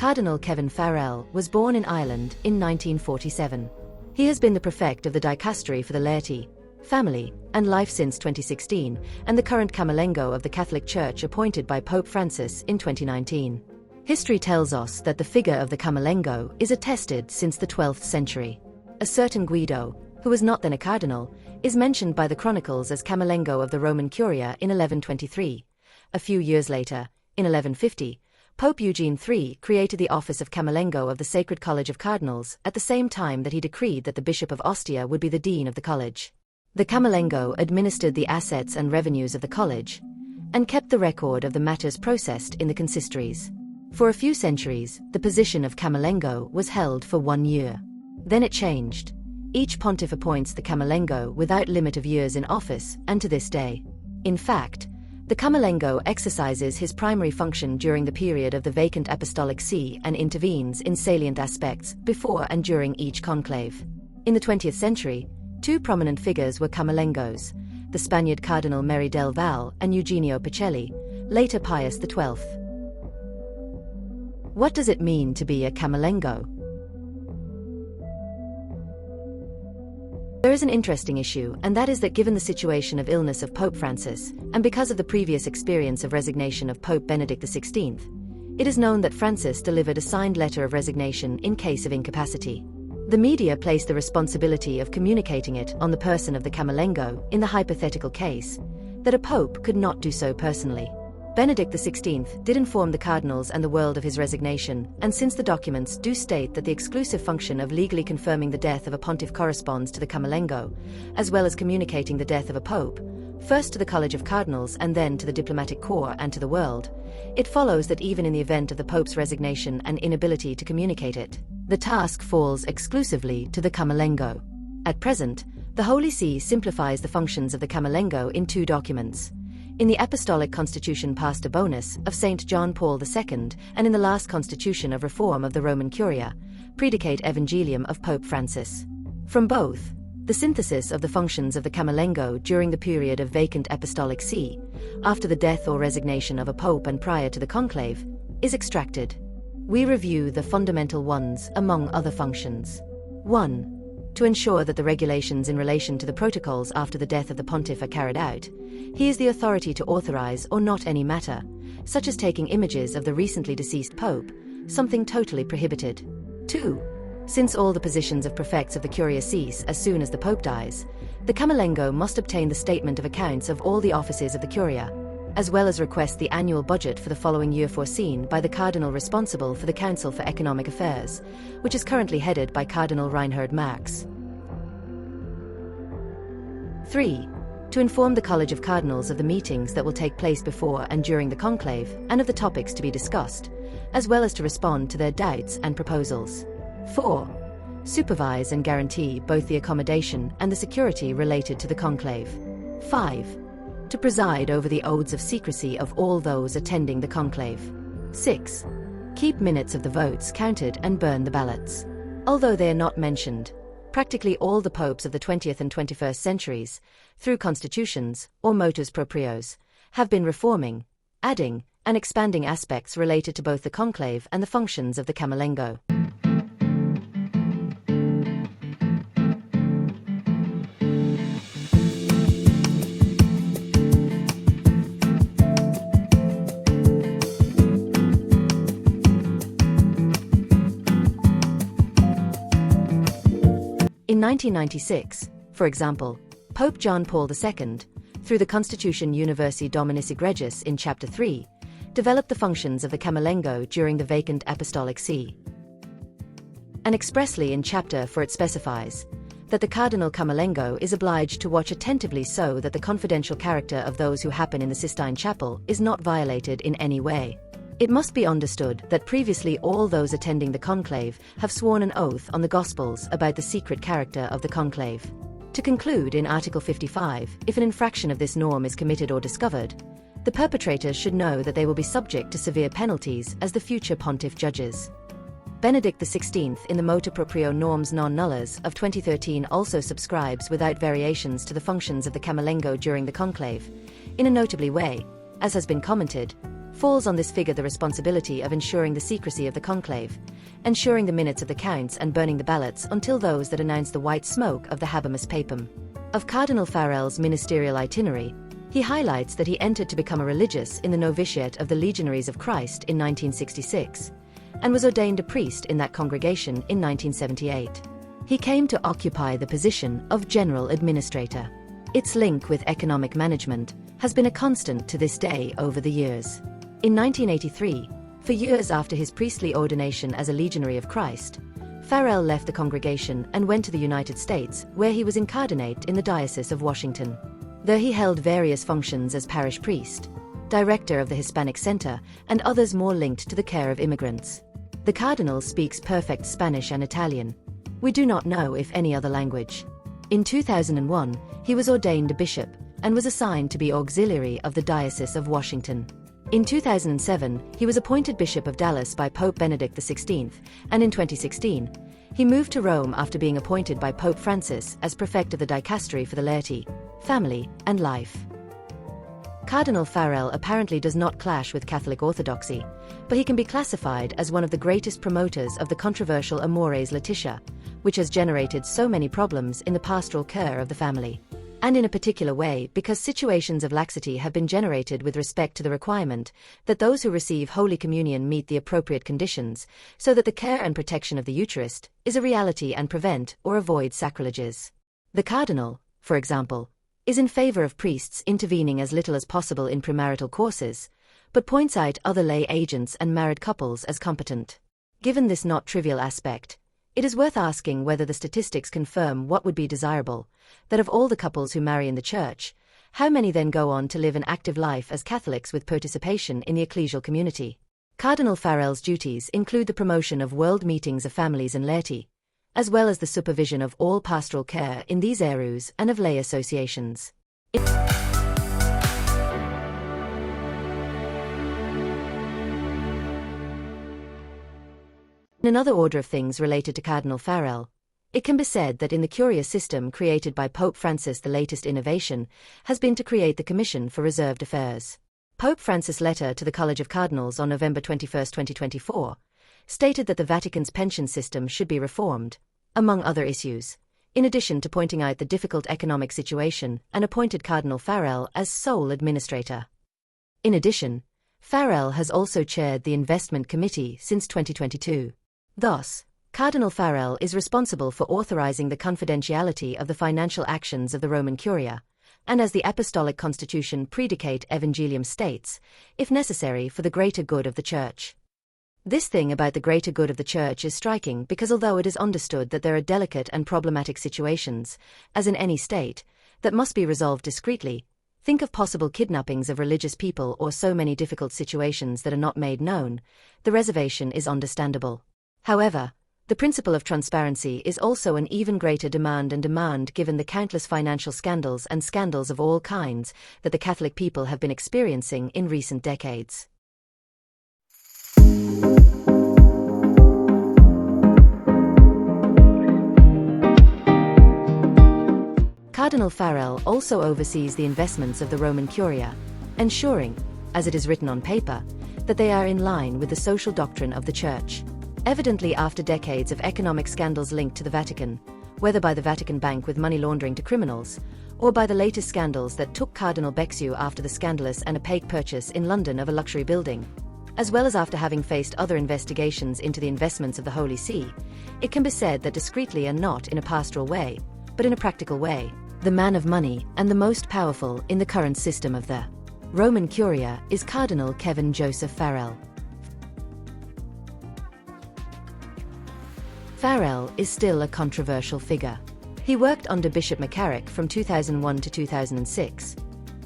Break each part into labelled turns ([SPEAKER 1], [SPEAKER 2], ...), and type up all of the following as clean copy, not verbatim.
[SPEAKER 1] Cardinal Kevin Farrell was born in Ireland in 1947. He has been the prefect of the Dicastery for the Laity, Family, and Life since 2016, and the current Camarlengo of the Catholic Church appointed by Pope Francis in 2019. History tells us that the figure of the Camarlengo is attested since the 12th century. A certain Guido, who was not then a cardinal, is mentioned by the chronicles as Camarlengo of the Roman Curia in 1123. A few years later, in 1150, Pope Eugene III created the office of Camarlengo of the Sacred College of Cardinals at the same time that he decreed that the Bishop of Ostia would be the dean of the college. The Camarlengo administered the assets and revenues of the college, and kept the record of the matters processed in the consistories. For a few centuries, the position of Camarlengo was held for 1 year. Then it changed. Each pontiff appoints the Camarlengo without limit of years in office, and to this day. In fact, the Camarlengo exercises his primary function during the period of the vacant apostolic see and intervenes in salient aspects before and during each conclave. In the 20th century, two prominent figures were Camarlengos, the Spaniard Cardinal Mary del Val and Eugenio Pacelli, later Pius XII. What does it mean to be a Camarlengo? There is an interesting issue, and that is that given the situation of illness of Pope Francis, and because of the previous experience of resignation of Pope Benedict XVI, it is known that Francis delivered a signed letter of resignation in case of incapacity. The media placed the responsibility of communicating it on the person of the Camarlengo in the hypothetical case that a pope could not do so personally. Benedict XVI did inform the cardinals and the world of his resignation, and since the documents do state that the exclusive function of legally confirming the death of a pontiff corresponds to the Camarlengo, as well as communicating the death of a pope, first to the College of Cardinals and then to the diplomatic corps and to the world, it follows that even in the event of the pope's resignation and inability to communicate it, the task falls exclusively to the Camarlengo. At present, the Holy See simplifies the functions of the Camarlengo in two documents. In the Apostolic Constitution Pastor Bonus of St. John Paul II, and in the last Constitution of Reform of the Roman Curia, Predicate Evangelium of Pope Francis. From both, the synthesis of the functions of the Camarlengo during the period of vacant apostolic see, after the death or resignation of a pope and prior to the conclave, is extracted. We review the fundamental ones among other functions. 1. To ensure that the regulations in relation to the protocols after the death of the pontiff are carried out, he is the authority to authorize or not any matter, such as taking images of the recently deceased pope, something totally prohibited. 2. Since all the positions of prefects of the Curia cease as soon as the pope dies, the Camarlengo must obtain the statement of accounts of all the offices of the Curia, as well as request the annual budget for the following year foreseen by the cardinal responsible for the Council for Economic Affairs, which is currently headed by Cardinal Reinhard Marx. 3. To inform the College of Cardinals of the meetings that will take place before and during the conclave, and of the topics to be discussed, as well as to respond to their doubts and proposals. 4. Supervise and guarantee both the accommodation and the security related to the conclave. 5. To preside over the oaths of secrecy of all those attending the conclave. 6. Keep minutes of the votes counted and burn the ballots. Although they are not mentioned, practically all the popes of the 20th and 21st centuries, through constitutions or motus proprios, have been reforming, adding, and expanding aspects related to both the conclave and the functions of the Camarlengo. In 1996, for example, Pope John Paul II, through the Constitution Universi Dominis Egregius in Chapter 3, developed the functions of the Camarlengo during the vacant apostolic see. And expressly in Chapter 4 it specifies that the Cardinal Camarlengo is obliged to watch attentively so that the confidential character of those who happen in the Sistine Chapel is not violated in any way. It must be understood that previously all those attending the conclave have sworn an oath on the Gospels about the secret character of the conclave. To conclude, in Article 55, if an infraction of this norm is committed or discovered, the perpetrators should know that they will be subject to severe penalties as the future pontiff judges. Benedict XVI in the Motu Proprio Norms Non Nullas of 2013 also subscribes without variations to the functions of the Camarlengo during the conclave, in a notably way, as has been commented, falls on this figure the responsibility of ensuring the secrecy of the conclave, ensuring the minutes of the counts and burning the ballots until those that announce the white smoke of the habemus papam. Of Cardinal Farrell's ministerial itinerary, he highlights that he entered to become a religious in the novitiate of the Legionaries of Christ in 1966, and was ordained a priest in that congregation in 1978. He came to occupy the position of general administrator. Its link with economic management has been a constant to this day over the years. In 1983, for years after his priestly ordination as a Legionary of Christ, Farrell left the congregation and went to the United States, where he was incardinate in the Diocese of Washington. There he held various functions as parish priest, director of the Hispanic Center, and others more linked to the care of immigrants. The cardinal speaks perfect Spanish and Italian. We do not know if any other language. In 2001, he was ordained a bishop and was assigned to be auxiliary of the Diocese of Washington. In 2007, he was appointed Bishop of Dallas by Pope Benedict XVI, and in 2016, he moved to Rome after being appointed by Pope Francis as prefect of the Dicastery for the Laity, Family, and Life. Cardinal Farrell apparently does not clash with Catholic orthodoxy, but he can be classified as one of the greatest promoters of the controversial Amoris Laetitia, which has generated so many problems in the pastoral care of the family. And in a particular way because situations of laxity have been generated with respect to the requirement that those who receive Holy Communion meet the appropriate conditions, so that the care and protection of the Eucharist is a reality and prevent or avoid sacrileges. The Cardinal, for example, is in favor of priests intervening as little as possible in premarital courses, but points out other lay agents and married couples as competent. Given this not trivial aspect, it is worth asking whether the statistics confirm what would be desirable, that of all the couples who marry in the Church, how many then go on to live an active life as Catholics with participation in the ecclesial community. Cardinal Farrell's duties include the promotion of world meetings of families and laity, as well as the supervision of all pastoral care in these areas and of lay associations. In another order of things related to Cardinal Farrell, it can be said that in the Curia system created by Pope Francis, the latest innovation has been to create the Commission for Reserved Affairs. Pope Francis' letter to the College of Cardinals on November 21, 2024, stated that the Vatican's pension system should be reformed, among other issues, in addition to pointing out the difficult economic situation, and appointed Cardinal Farrell as sole administrator. In addition, Farrell has also chaired the Investment Committee since 2022. Thus, Cardinal Farrell is responsible for authorizing the confidentiality of the financial actions of the Roman Curia, and as the Apostolic Constitution Predicate Evangelium states, if necessary for the greater good of the Church. This thing about the greater good of the Church is striking because although it is understood that there are delicate and problematic situations, as in any state, that must be resolved discreetly, think of possible kidnappings of religious people or so many difficult situations that are not made known, the reservation is understandable. However, the principle of transparency is also an even greater demand given the countless financial scandals and scandals of all kinds that the Catholic people have been experiencing in recent decades. Cardinal Farrell also oversees the investments of the Roman Curia, ensuring, as it is written on paper, that they are in line with the social doctrine of the Church. Evidently after decades of economic scandals linked to the Vatican, whether by the Vatican Bank with money laundering to criminals, or by the latest scandals that took Cardinal Bexu after the scandalous and opaque purchase in London of a luxury building, as well as after having faced other investigations into the investments of the Holy See, it can be said that discreetly and not in a pastoral way, but in a practical way, the man of money and the most powerful in the current system of the Roman Curia is Cardinal Kevin Joseph Farrell. Farrell is still a controversial figure. He worked under Bishop McCarrick from 2001 to 2006,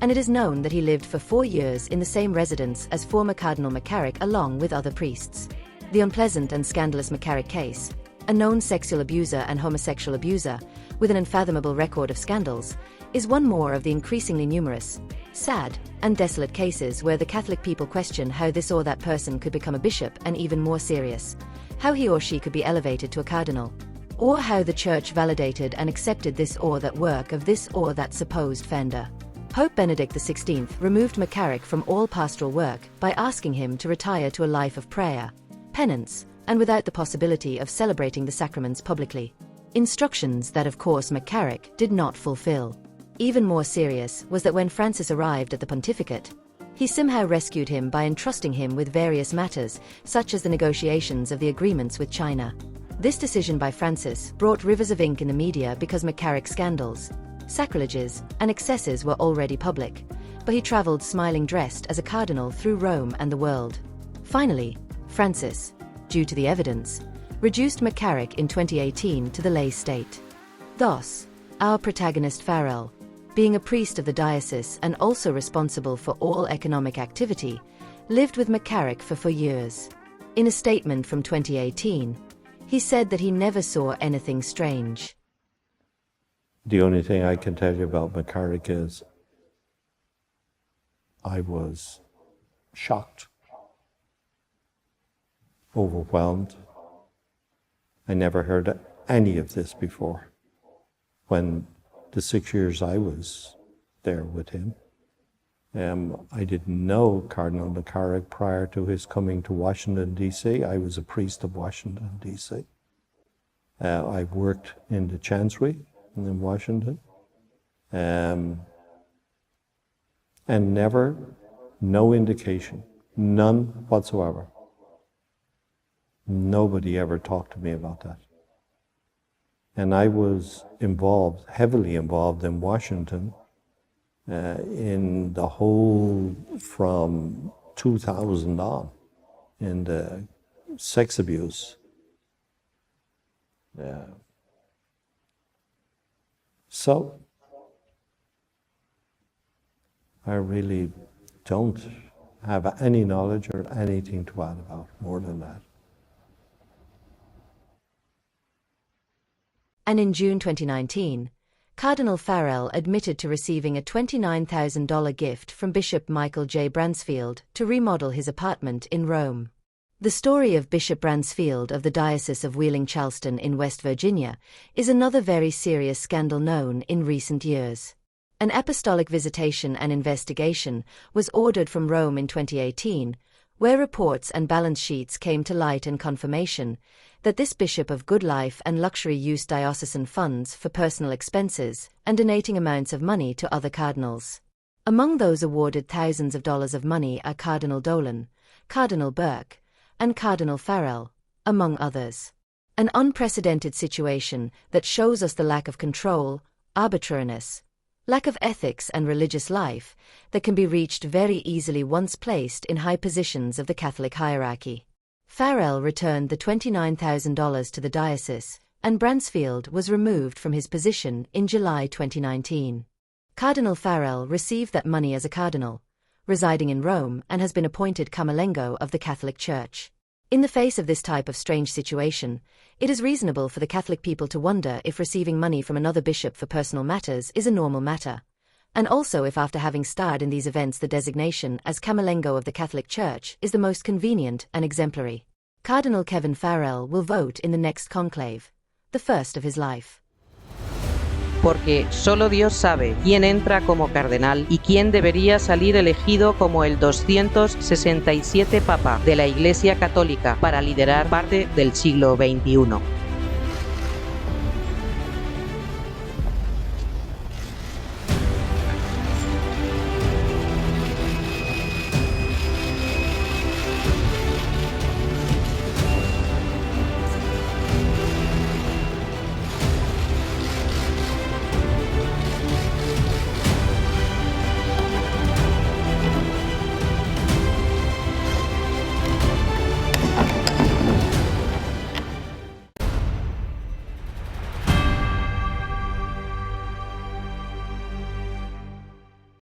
[SPEAKER 1] and it is known that he lived for 4 years in the same residence as former Cardinal McCarrick along with other priests. The unpleasant and scandalous McCarrick case, a known sexual abuser and homosexual abuser, with an unfathomable record of scandals, is one more of the increasingly numerous, sad, and desolate cases where the Catholic people question how this or that person could become a bishop, and even more serious, how he or she could be elevated to a cardinal, or how the Church validated and accepted this or that work of this or that supposed founder. Pope Benedict XVI removed McCarrick from all pastoral work by asking him to retire to a life of prayer, penance, and without the possibility of celebrating the sacraments publicly. Instructions that, of course, McCarrick did not fulfill. Even more serious was that when Francis arrived at the pontificate, he somehow rescued him by entrusting him with various matters, such as the negotiations of the agreements with China. This decision by Francis brought rivers of ink in the media because McCarrick's scandals, sacrileges, and excesses were already public, but he traveled smiling dressed as a cardinal through Rome and the world. Finally, Francis, due to the evidence, reduced McCarrick in 2018 to the lay state. Thus, our protagonist Farrell, being a priest of the diocese and also responsible for all economic activity, lived with McCarrick for 4 years. In a statement from 2018, he said that he never saw anything strange.
[SPEAKER 2] The only thing I can tell you about McCarrick is I was shocked, overwhelmed. I never heard any of this before. When the 6 years I was there with him, I didn't know Cardinal McCarrick prior to his coming to Washington, D.C. I was a priest of Washington, D.C. I've worked in the Chancery in Washington, and never, no indication, none whatsoever. Nobody ever talked to me about that. And I was involved, heavily involved in Washington in the whole, from 2000 on, in the sex abuse. So, I really don't have any knowledge or anything to add about more than that.
[SPEAKER 1] And in June 2019, Cardinal Farrell admitted to receiving a $29,000 gift from Bishop Michael J. Bransfield to remodel his apartment in Rome. The story of Bishop Bransfield of the Diocese of Wheeling-Charleston in West Virginia is another very serious scandal known in recent years. An apostolic visitation and investigation was ordered from Rome in 2018, where reports and balance sheets came to light and confirmation that this bishop of good life and luxury used diocesan funds for personal expenses and donating amounts of money to other cardinals. Among those awarded thousands of dollars of money are Cardinal Dolan, Cardinal Burke, and Cardinal Farrell, among others. An unprecedented situation that shows us the lack of control, arbitrariness, lack of ethics and religious life that can be reached very easily once placed in high positions of the Catholic hierarchy. Farrell returned the $29,000 to the diocese, and Bransfield was removed from his position in July 2019. Cardinal Farrell received that money as a cardinal, residing in Rome, and has been appointed Camarlengo of the Catholic Church. In the face of this type of strange situation, it is reasonable for the Catholic people to wonder if receiving money from another bishop for personal matters is a normal matter, and also if after having starred in these events the designation as Camarlengo of the Catholic Church is the most convenient and exemplary. Cardinal Kevin Farrell will vote in the next conclave, the first of his life.
[SPEAKER 3] Porque solo Dios sabe quién entra como cardenal y quién debería salir elegido como el 267 Papa de la Iglesia Católica para liderar parte del siglo XXI.